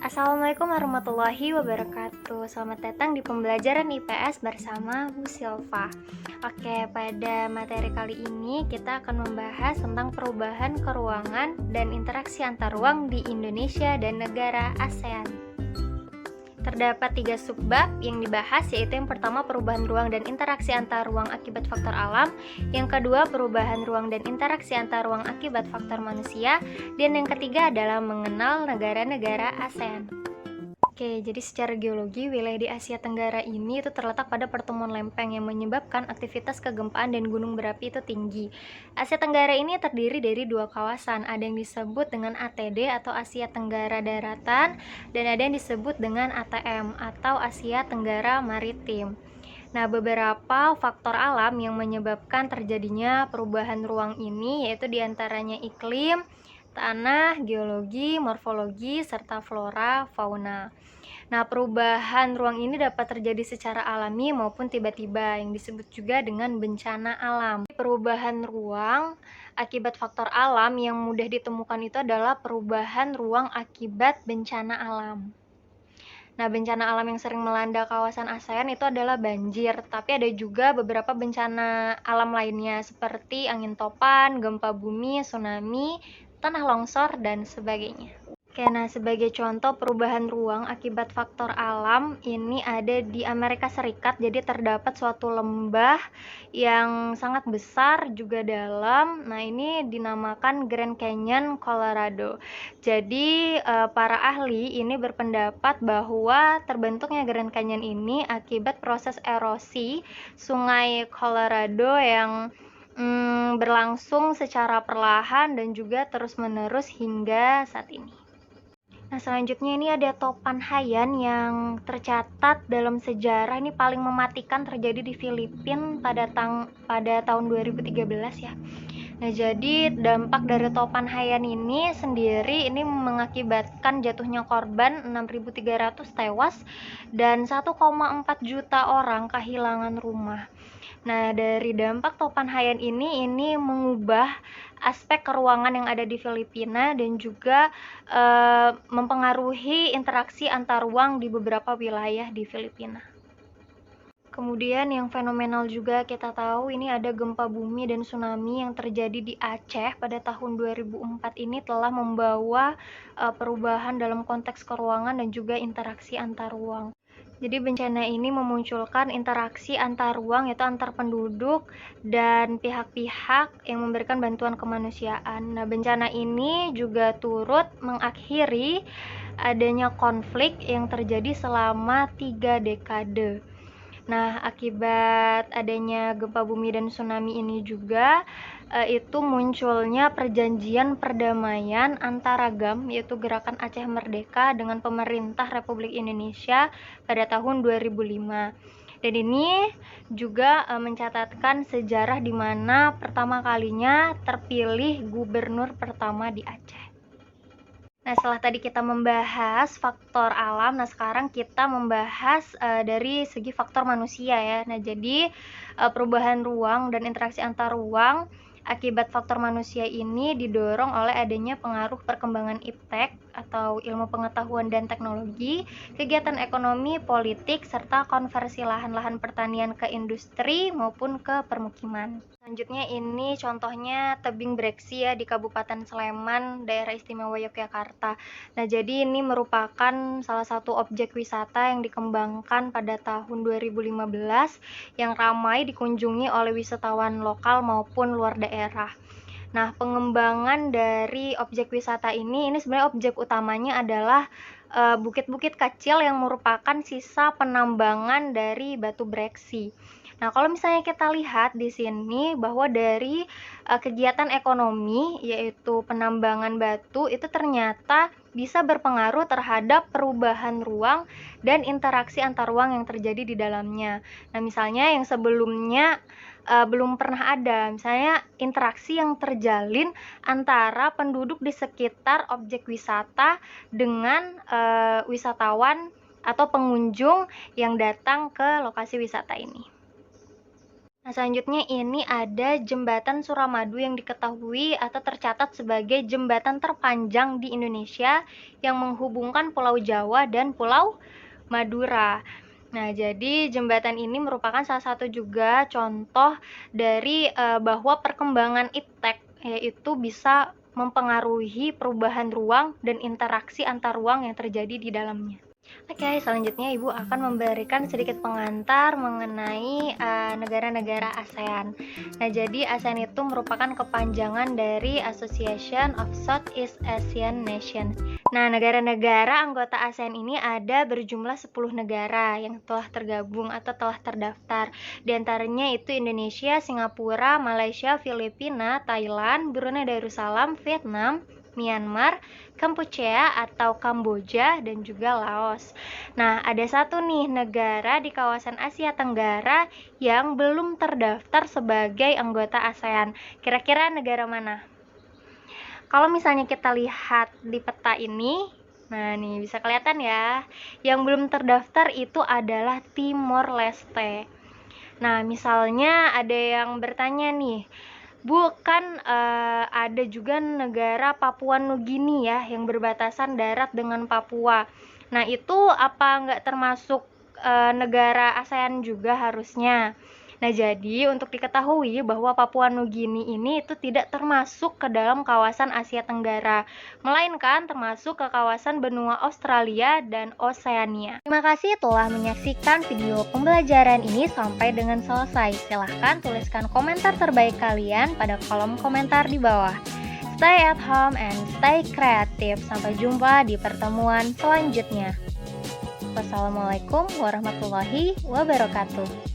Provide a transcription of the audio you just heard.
Assalamualaikum warahmatullahi wabarakatuh. Selamat datang di pembelajaran IPS bersama Bu Silva. Oke, pada materi kali ini kita akan membahas tentang perubahan keruangan dan interaksi antar ruang di Indonesia dan negara ASEAN. Terdapat 3 subbab yang dibahas, yaitu yang pertama perubahan ruang dan interaksi antar ruang akibat faktor alam, yang kedua perubahan ruang dan interaksi antar ruang akibat faktor manusia, dan yang ketiga adalah mengenal negara-negara ASEAN. Oke, jadi secara geologi, wilayah di Asia Tenggara ini itu terletak pada pertemuan lempeng yang menyebabkan aktivitas kegempaan dan gunung berapi itu tinggi. Asia Tenggara ini terdiri dari 2 kawasan, ada yang disebut dengan ATD atau Asia Tenggara Daratan, dan ada yang disebut dengan ATM atau Asia Tenggara Maritim. Nah, beberapa faktor alam yang menyebabkan terjadinya perubahan ruang ini yaitu diantaranya iklim, tanah, geologi, morfologi, serta flora, fauna. Nah, perubahan ruang ini dapat terjadi secara alami maupun tiba-tiba, yang disebut juga dengan bencana alam. Perubahan ruang akibat faktor alam yang mudah ditemukan itu adalah perubahan ruang akibat bencana alam. Nah, bencana alam yang sering melanda kawasan ASEAN itu adalah banjir, tapi ada juga beberapa bencana alam lainnya seperti angin topan, gempa bumi, tsunami, tanah longsor, dan sebagainya. Oke, nah sebagai contoh perubahan ruang akibat faktor alam ini ada di Amerika Serikat. Jadi terdapat suatu lembah yang sangat besar juga dalam. Nah, ini dinamakan Grand Canyon, Colorado. Jadi para ahli ini berpendapat bahwa terbentuknya Grand Canyon ini akibat proses erosi Sungai Colorado yang berlangsung secara perlahan dan juga terus-menerus hingga saat ini. Nah, selanjutnya ini ada topan Haiyan yang tercatat dalam sejarah ini paling mematikan terjadi di Filipina pada tahun 2013 ya. Nah, jadi dampak dari topan Haiyan ini sendiri ini mengakibatkan jatuhnya korban 6.300 tewas dan 1,4 juta orang kehilangan rumah. Nah, dari dampak topan Haiyan ini mengubah aspek keruangan yang ada di Filipina dan juga mempengaruhi interaksi antar ruang di beberapa wilayah di Filipina. Kemudian yang fenomenal juga kita tahu ini ada gempa bumi dan tsunami yang terjadi di Aceh pada tahun 2004 ini telah membawa perubahan dalam konteks keruangan dan juga interaksi antar ruang. Jadi bencana ini memunculkan interaksi antar ruang, yaitu antar penduduk dan pihak-pihak yang memberikan bantuan kemanusiaan. Nah, bencana ini juga turut mengakhiri adanya konflik yang terjadi selama 3 dekade. Nah, akibat adanya gempa bumi dan tsunami ini juga itu munculnya perjanjian perdamaian antara GAM, yaitu Gerakan Aceh Merdeka, dengan pemerintah Republik Indonesia pada tahun 2005. Dan ini juga mencatatkan sejarah di mana pertama kalinya terpilih gubernur pertama di Aceh. Nah, setelah tadi kita membahas faktor alam, nah sekarang kita membahas dari segi faktor manusia ya. Nah, jadi perubahan ruang dan interaksi antar ruang akibat faktor manusia ini didorong oleh adanya pengaruh perkembangan iptek atau ilmu pengetahuan dan teknologi, kegiatan ekonomi, politik, serta konversi lahan-lahan pertanian ke industri maupun ke permukiman. Selanjutnya ini contohnya tebing Breksi ya di Kabupaten Sleman, Daerah Istimewa Yogyakarta. Nah, jadi ini merupakan salah satu objek wisata yang dikembangkan pada tahun 2015 yang ramai dikunjungi oleh wisatawan lokal maupun luar daerah. Nah, pengembangan dari objek wisata ini sebenarnya objek utamanya adalah bukit-bukit kecil yang merupakan sisa penambangan dari batu Breksi. Nah, kalau misalnya kita lihat di sini bahwa dari kegiatan ekonomi yaitu penambangan batu itu ternyata bisa berpengaruh terhadap perubahan ruang dan interaksi antar ruang yang terjadi di dalamnya. Nah, misalnya yang sebelumnya belum pernah ada, misalnya interaksi yang terjalin antara penduduk di sekitar objek wisata dengan wisatawan atau pengunjung yang datang ke lokasi wisata ini. Nah, selanjutnya ini ada Jembatan Suramadu yang diketahui atau tercatat sebagai jembatan terpanjang di Indonesia yang menghubungkan Pulau Jawa dan Pulau Madura. Nah, jadi jembatan ini merupakan salah satu juga contoh dari bahwa perkembangan iptek yaitu bisa mempengaruhi perubahan ruang dan interaksi antar ruang yang terjadi di dalamnya. Oke, selanjutnya Ibu akan memberikan sedikit pengantar mengenai negara-negara ASEAN. Nah, jadi ASEAN itu merupakan kepanjangan dari Association of Southeast Asian Nations. Nah, negara-negara anggota ASEAN ini ada berjumlah 10 negara yang telah tergabung atau telah terdaftar. Di antaranya itu Indonesia, Singapura, Malaysia, Filipina, Thailand, Brunei Darussalam, Vietnam, Myanmar, Kampuchea atau Kamboja, dan juga Laos. Nah, ada satu nih negara di kawasan Asia Tenggara yang belum terdaftar sebagai anggota ASEAN. Kira-kira negara mana? Kalau misalnya kita lihat di peta ini, nah nih bisa kelihatan ya, yang belum terdaftar itu adalah Timor Leste. Nah, misalnya ada yang bertanya nih, Bu, kan ada juga negara Papua Nugini ya yang berbatasan darat dengan Papua. Nah, itu apa nggak termasuk negara ASEAN juga harusnya? Nah, jadi untuk diketahui bahwa Papua Nugini ini itu tidak termasuk ke dalam kawasan Asia Tenggara, melainkan termasuk ke kawasan benua Australia dan Oseania. Terima kasih telah menyaksikan video pembelajaran ini sampai dengan selesai. Silahkan tuliskan komentar terbaik kalian pada kolom komentar di bawah. Stay at home and stay kreatif. Sampai jumpa di pertemuan selanjutnya. Wassalamualaikum warahmatullahi wabarakatuh.